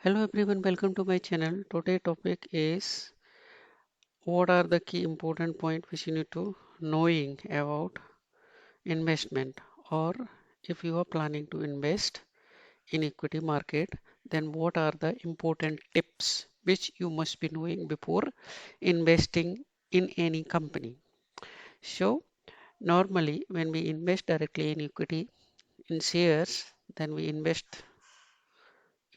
Hello everyone, welcome to my channel. Today topic is what are the key important point which you need to knowing about investment, or if you are planning to invest in equity market, then what are the important tips which you must be knowing before investing in any company. So normally when we invest directly in equity in shares, then we invest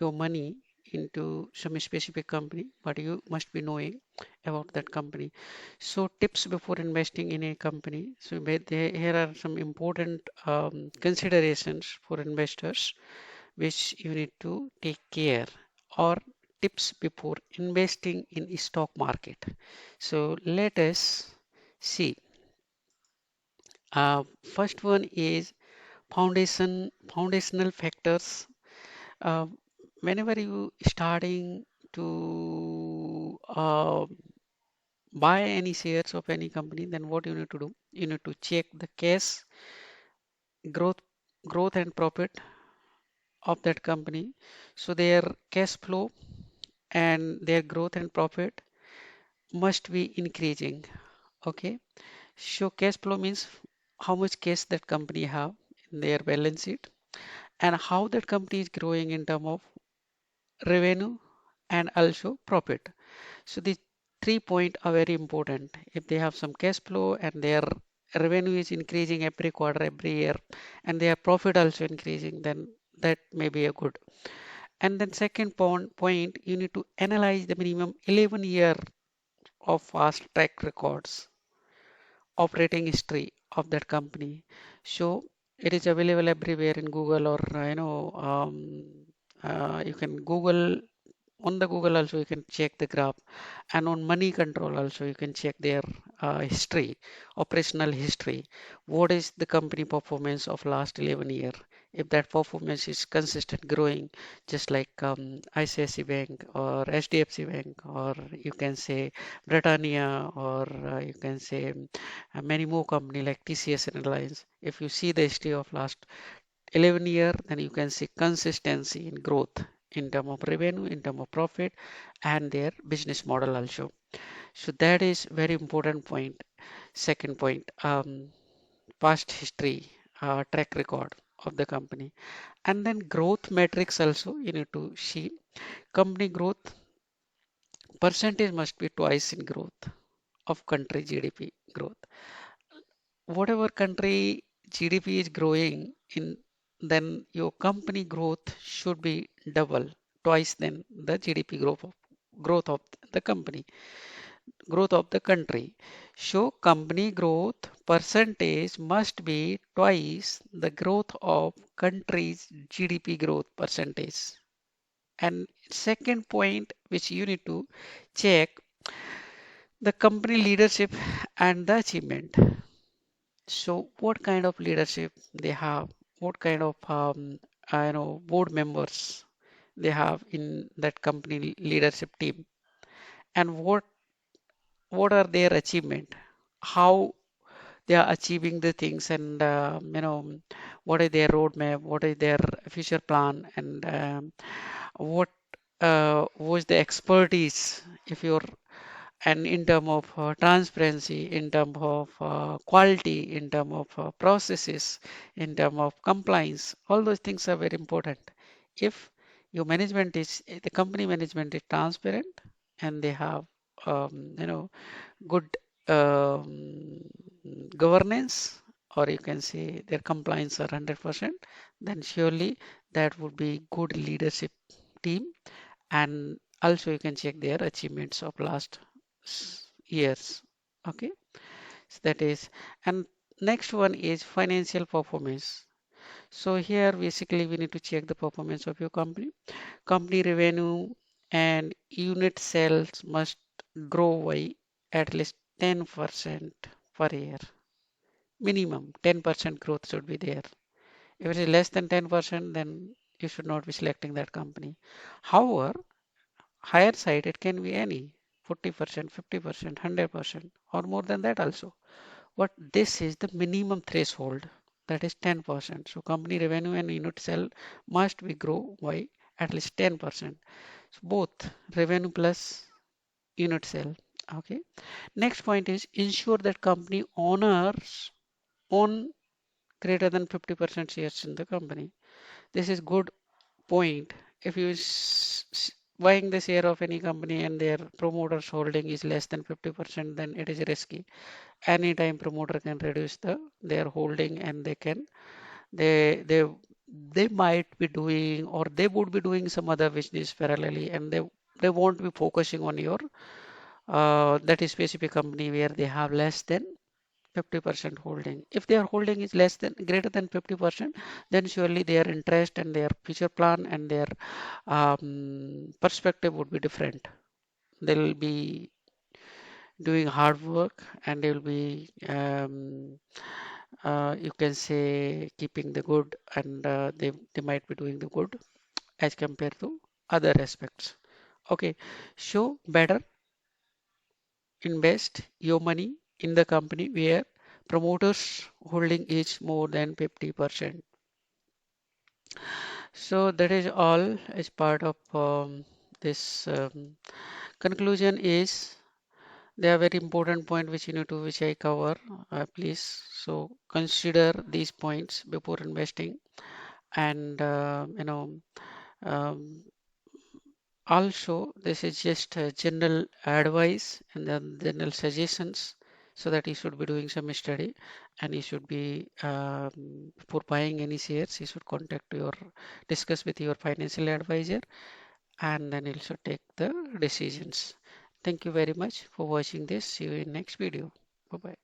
your money into some specific company, but you must be knowing about that company. So tips before investing in a company. So here are some important considerations for investors which you need to take care, or tips before investing in stock market. So let us see. First one is foundational factors. uh, Whenever you starting to buy any shares of any company, then what you need to do, you need to check the cash growth growth and profit of that company. So their cash flow and their growth and profit must be increasing. Okay, so cash flow means how much cash that company have in their balance sheet, and how that company is growing in terms of revenue and also profit. So these 3 points are very important. If they have some cash flow and their revenue is increasing every quarter, every year, and their profit also increasing, then that may be a good. And then second point, you need to analyze the minimum 11 year of fast track records, operating history of that company. So it is available everywhere in Google, or you can Google. On the Google also you can check the graph, and on money control also you can check their history, operational history. What is the company performance of last 11 year? If that performance is consistent growing, just like ICICI Bank or HDFC Bank, or you can say Britannia, or you can say many more company like TCS and Reliance. If you see the history of last 11 year, then you can see consistency in growth in terms of revenue, in terms of profit, and their business model also. So that is very important point. Second point, past history, track record of the company, and then growth metrics also you need to see. Company growth percentage must be twice in growth of country GDP growth. Whatever country GDP is growing in, then your company growth should be double, twice than the GDP growth of the company, growth of the country. So company growth percentage must be twice the growth of country's GDP growth percentage. And second point which you need to check, the company leadership and the achievement. So what kind of leadership they have, what kind of board members they have in that company leadership team, and what are their achievement, how they are achieving the things, and what is their roadmap, what is their future plan, and what was the expertise, if you're, and in terms of transparency, in terms of quality, in terms of processes, in terms of compliance, all those things are very important. If your management is, the company management is transparent, and they have good um, governance, or you can say their compliance are 100%, then surely that would be good leadership team. And also you can check their achievements of last years. Okay, so that is. And next one is financial performance. So here basically we need to check the performance of your company revenue and unit sales must grow by at least 10% per year. Minimum 10% growth should be there. If it is less than 10%, then you should not be selecting that company. However, higher side, it can be any 40%, 50%, 100%, or more than that also. But this is the minimum threshold, that is 10%. So company revenue and unit sell must be grow by at least 10%. So both revenue plus unit sale. Okay. Next point is ensure that company owners own greater than 50% shares in the company. This is good point. If you buying the share of any company and their promoters holding is less than 50%, then it is risky. Anytime promoter can reduce their holding, and they might be doing, or they would be doing some other business parallelly, and they won't be focusing on your that is specific company where they have less than 50% holding. If their holding is less than greater than 50%, then surely their interest and their future plan and their perspective would be different. They'll be doing hard work, and they will be you can say keeping the good, and they might be doing the good as compared to other aspects. Okay, so better invest your money in the company where promoters holding is more than 50%. So that is all as part of this conclusion. Is there are very important point which you need to which I cover, please. So consider these points before investing, and um, also this is just general advice and then general suggestions, so that you should be doing some study, and you should be for buying any shares you should contact your discuss with your financial advisor, and then you should take the decisions. Thank you very much for watching this. See you in next video. Bye bye.